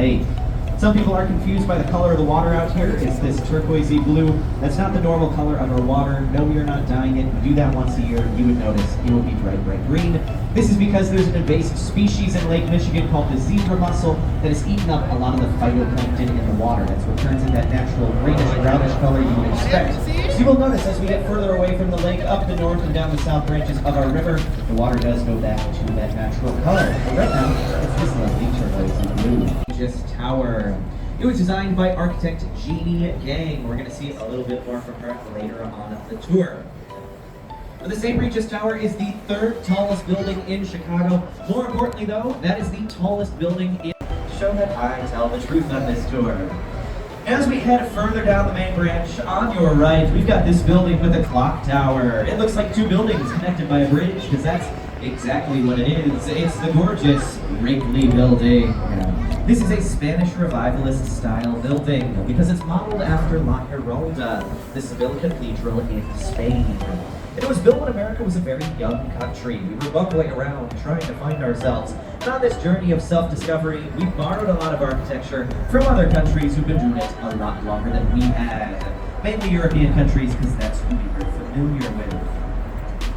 lake. Some people are confused by the color of the water out here. It's this turquoisey blue. That's not the normal color of our water. No, we are not dyeing it. We do that once a year. You would notice it will be bright green. This is because there's an invasive species in Lake Michigan called the zebra mussel that has eaten up a lot of the phytoplankton in the water. That's what turns in that natural greenish, brownish color you would expect. So you will notice as we get further away from the lake, up the north and down the south branches of our river, the water does go back to that natural color. But right now, it's this lovely turquoisey blue. Just Tower. It was designed by architect Jeannie Gang. We're going to see a little bit more from her later on the tour. The St. Regis Tower is the third tallest building in Chicago. More importantly though, that is the tallest building in show that I tell the truth on this tour. As we head further down the main branch, on your right, we've got this building with a clock tower. It looks like two buildings connected by a bridge, because that's exactly what it is. It's the gorgeous Wrigley Building. This is a Spanish revivalist style building because it's modeled after La Giralda, the Seville Cathedral in Spain. It was built when America was a very young country. We were bumbling around trying to find ourselves. And on this journey of self-discovery, we borrowed a lot of architecture from other countries who've been doing it a lot longer than we had. Mainly European countries, because that's who we were familiar with.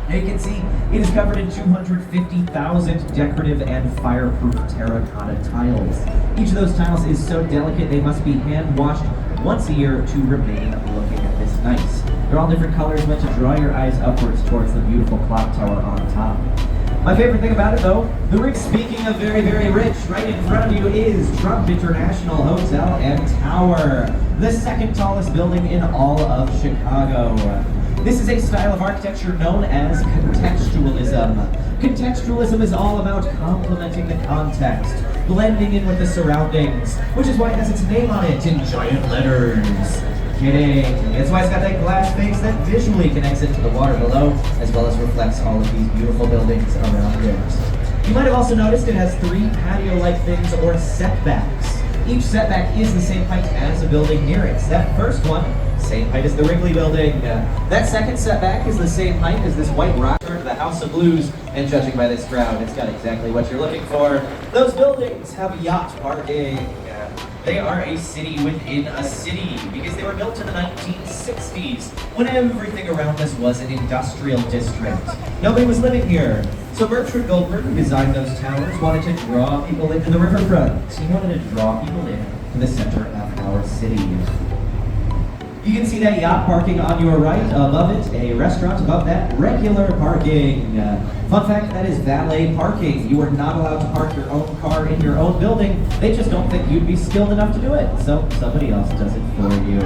Now you can see it is covered in 250,000 decorative and fireproof terracotta tiles. Each of those tiles is so delicate they must be hand-washed once a year to remain looking at this nice. They're all different colors meant to draw your eyes upwards towards the beautiful clock tower on top. My favorite thing about it though, the rig, speaking of very, very rich, right in front of you is Trump International Hotel and Tower, the second tallest building in all of Chicago. This is a style of architecture known as contextualism. Contextualism is all about complementing the context, blending in with the surroundings, which is why it has its name on it in giant letters. Kidding. That's why it's got that glass face that visually connects it to the water below, as well as reflects all of these beautiful buildings around it. You might have also noticed it has three patio-like things or setbacks. Each setback is the same height as a building near it. That first one, same height as the Wrigley Building. That second setback is the same height as this white rock to the House of Blues, and judging by this crowd, it's got exactly what you're looking for. Those buildings have yacht parking. They are a city within a city because they were built in the 1960s when everything around us was an industrial district. Nobody was living here. So Bertrand Goldberg, who designed those towers, wanted to draw people into the riverfront. He wanted to draw people in to the center of our city. You can see that yacht parking on your right. Above it, a restaurant. Above that, regular parking. Fun fact, that is valet parking. You are not allowed to park your own car in your own building. They just don't think you'd be skilled enough to do it. So somebody else does it for you.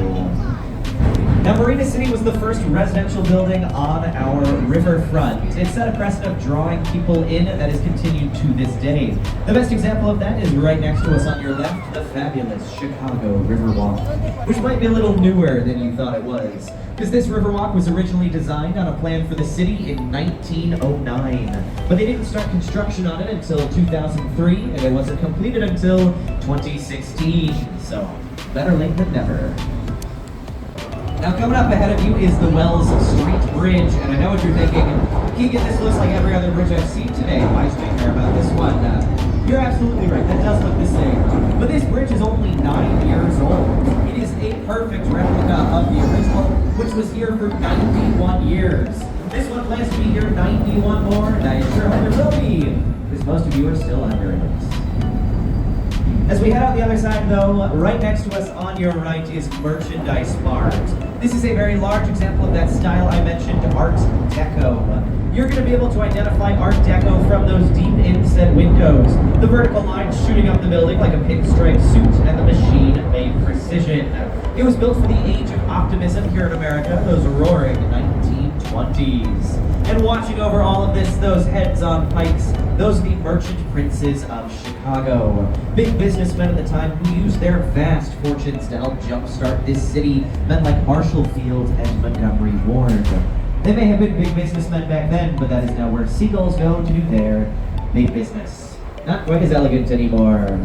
Now, Marina City was the first residential building on our riverfront. It set a precedent of drawing people in that is continued to this day. The best example of that is right next to us on your left, the fabulous Chicago Riverwalk, which might be a little newer than you thought it was, because this Riverwalk was originally designed on a plan for the city in 1909, but they didn't start construction on it until 2003, and it wasn't completed until 2016, so better late than never. Now coming up ahead of you is the Wells Street Bridge, and I know what you're thinking, Keegan, this looks like every other bridge I've seen today. Why should I care about this one? You're absolutely right, that does look the same. But this bridge is only 9 years old. It is a perfect replica of the original, which was here for 91 years. This one plans to be here 91 more, and I sure hope it will be, because most of you are still under it. As we head out the other side though, right next to us on your right is Merchandise Mart. This is a very large example of that style I mentioned, Art Deco. You're going to be able to identify Art Deco from those deep inset windows, the vertical lines shooting up the building like a pinstripe suit, and the machine-made precision. It was built for the age of optimism here in America, those roaring 1920s. And watching over all of this, those heads on pikes, those are the merchant princes of Chicago. Big businessmen at the time who used their vast fortunes to help jumpstart this city, men like Marshall Field and Montgomery Ward. They may have been big businessmen back then, but that is now where seagulls go to do their big business. Not quite as elegant anymore.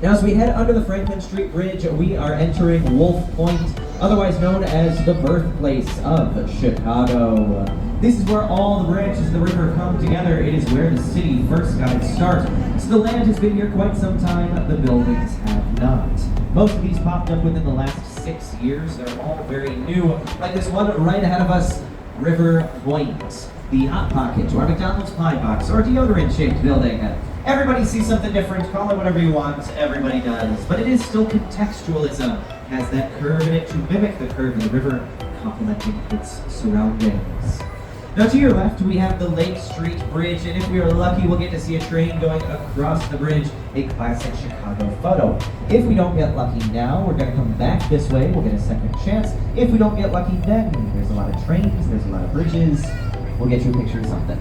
Now as we head under the Franklin Street Bridge, we are entering Wolf Point. otherwise known as the birthplace of Chicago. This is where all the branches of the river come together. It is where the city first got its start. So the land has been here quite some time, the buildings have not. Most of these popped up within the last 6 years. They're all very new, like this one right ahead of us, River Point, the Hot Pocket, or McDonald's Pie Box, or deodorant-shaped building. Everybody sees something different, call it whatever you want, everybody does. But it is still contextualism, has that curve in it to mimic the curve of the river, complementing its surroundings. Now to your left, we have the Lake Street Bridge, and if we are lucky, we'll get to see a train going across the bridge, a classic Chicago photo. If we don't get lucky now, we're going to come back this way, we'll get a second chance. If we don't get lucky then, there's a lot of trains, there's a lot of bridges, we'll get you a picture of something.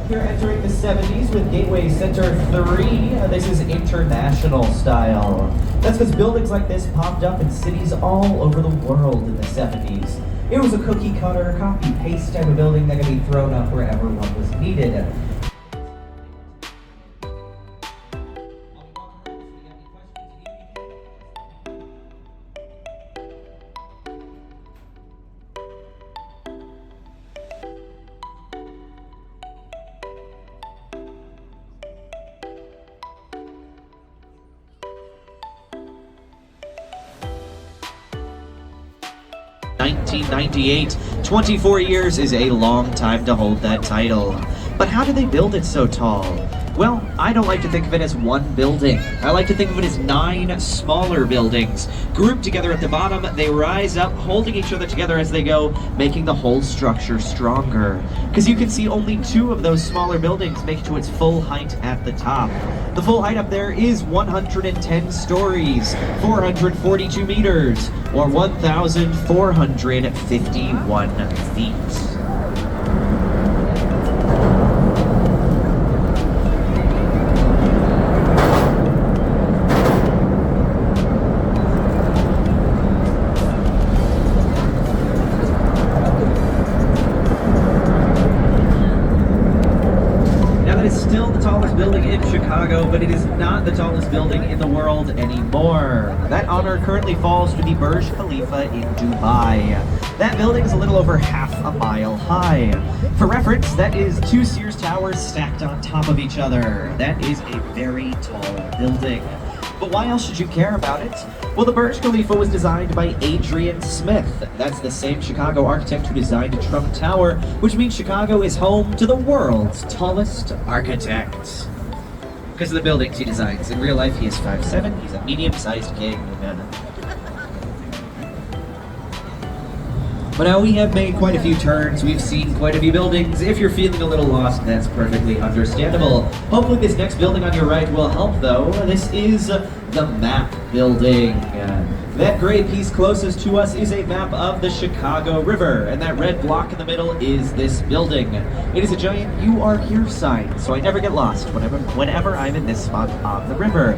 You're entering the 70s with Gateway Center 3. This is international style. That's because buildings like this popped up in cities all over the world in the 70s. It was a cookie cutter, copy-paste type of building that could be thrown up wherever one was needed. 1998. 24 years is a long time to hold that title. But how did they build it so tall? Well, I don't like to think of it as one building. I like to think of it as 9 smaller buildings. Grouped together at the bottom, they rise up, holding each other together as they go, making the whole structure stronger. Because you can see only 2 of those smaller buildings make it to its full height at the top. The full height up there is 110 stories, 442 meters, or 1,451 feet. Building in Chicago, but it is not the tallest building in the world anymore. That honor currently falls to the Burj Khalifa in Dubai. That building is a little over half a mile high. For reference, that is 2 Sears towers stacked on top of each other. That is a very tall building. But why else should you care about it? Well, the Burj Khalifa was designed by Adrian Smith. That's the same Chicago architect who designed Trump Tower, which means Chicago is home to the world's tallest architect. Because of the buildings he designs. In real life, he is 5'7", he's a medium-sized king. But now we have made quite a few turns, we've seen quite a few buildings. If you're feeling a little lost, that's perfectly understandable. Hopefully this next building on your right will help though. This is the Map Building. That gray piece closest to us is a map of the Chicago River, and that red block in the middle is this building. It is a giant "You Are Here" sign, so I never get lost whenever I'm in this spot on the river.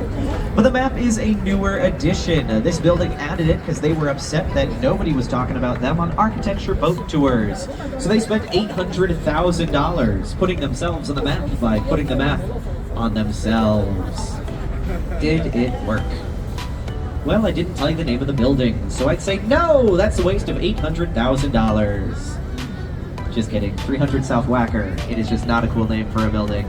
But the map is a newer addition. This building added it because they were upset that nobody was talking about them on architecture boat tours. So they spent $800,000 putting themselves on the map by putting the map on themselves. Did it work? Well, I didn't tell you the name of the building, so I'd say no, that's a waste of $800,000. Just kidding, 300 South Wacker. It is just not a cool name for a building.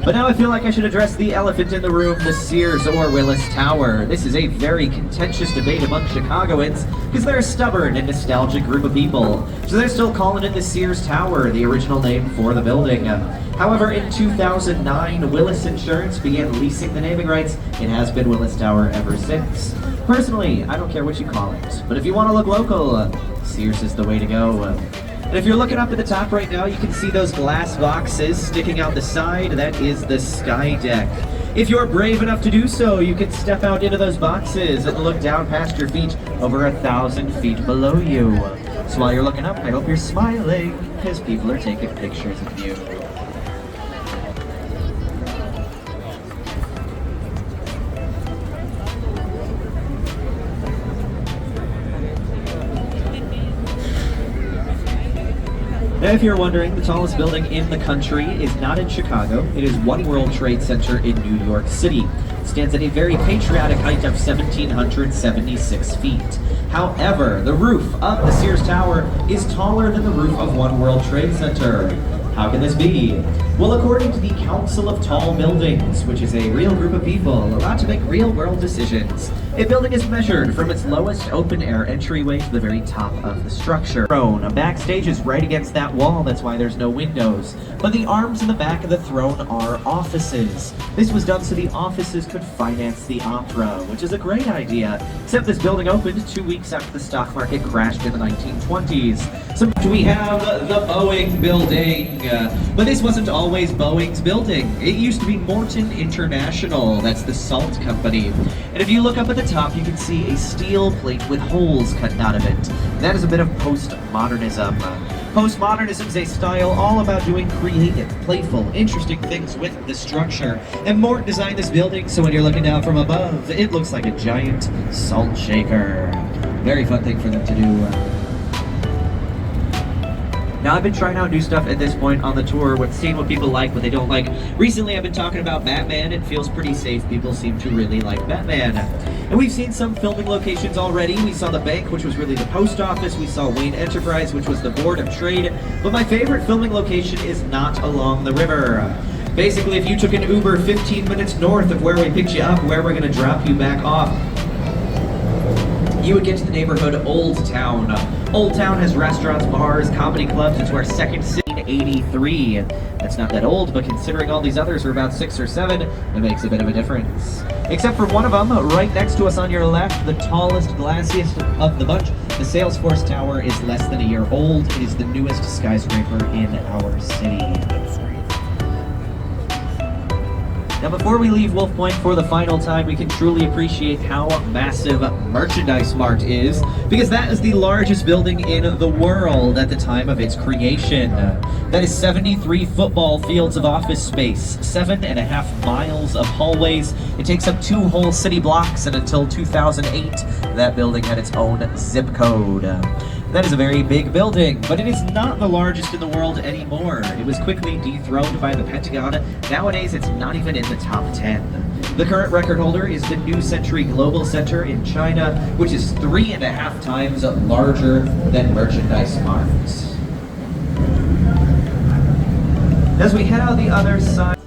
But now I feel like I should address the elephant in the room, the Sears or Willis Tower. This is a very contentious debate among Chicagoans because they're a stubborn and nostalgic group of people. So they're still calling it the Sears Tower, the original name for the building. However, in 2009, Willis Insurance began leasing the naming rights. It has been Willis Tower ever since. Personally, I don't care what you call it, but if you want to look local, Sears is the way to go. And if you're looking up at the top right now, you can see those glass boxes sticking out the side. That is the sky deck. If you're brave enough to do so, you can step out into those boxes and look down past your feet over 1,000 feet below you. So while you're looking up, I hope you're smiling, because people are taking pictures of you. Now, if you're wondering, the tallest building in the country is not in Chicago. It is One World Trade Center in New York City. stands at a very patriotic height of 1,776 feet. However, the roof of the Sears Tower is taller than the roof of One World Trade Center. How can this be? Well, according to the Council of Tall Buildings, which is a real group of people allowed to make real-world decisions, a building is measured from its lowest open-air entryway to the very top of the structure. Throne, backstage is right against that wall, that's why there's no windows. But the arms in the back of the throne are offices. This was done so the offices could finance the opera, which is a great idea, except this building opened 2 weeks after the stock market crashed in the 1920s. So we have the Boeing Building. But this wasn't always Boeing's building. It used to be Morton International, that's the salt company. And if you look up at the top, you can see a steel plate with holes cut out of it. That is a bit of postmodernism. Postmodernism is a style all about doing creative, playful, interesting things with the structure. And Morton designed this building so when you're looking down from above, it looks like a giant salt shaker. Very fun thing for them to do. Now, I've been trying out new stuff at this point on the tour, seeing what people like, what they don't like. Recently, I've been talking about Batman. It feels pretty safe. People seem to really like Batman. And we've seen some filming locations already. We saw the bank, which was really the post office. We saw Wayne Enterprise, which was the Board of Trade. But my favorite filming location is not along the river. Basically, if you took an Uber 15 minutes north of where we picked you up, where we're going to drop you back off, you would get to the neighborhood Old Town. Old Town has restaurants, bars, comedy clubs. It's where Second City 83. That's not that old, but considering all these others are about 6 or 7, it makes a bit of a difference. Except for one of them, right next to us on your left, the tallest, glassiest of the bunch, the Salesforce Tower is less than a year old. It is the newest skyscraper in our city. Now, before we leave Wolf Point for the final time, we can truly appreciate how massive Merchandise Mart is, because that is the largest building in the world at the time of its creation. That is 73 football fields of office space, 7.5 miles of hallways. It takes up 2 whole city blocks, and until 2008, that building had its own zip code. That is a very big building, but it is not the largest in the world anymore. It was quickly dethroned by the Pentagon. Nowadays, it's not even in the top 10. The current record holder is the New Century Global Center in China, which is 3.5 times larger than Merchandise Mart. As we head out the other side,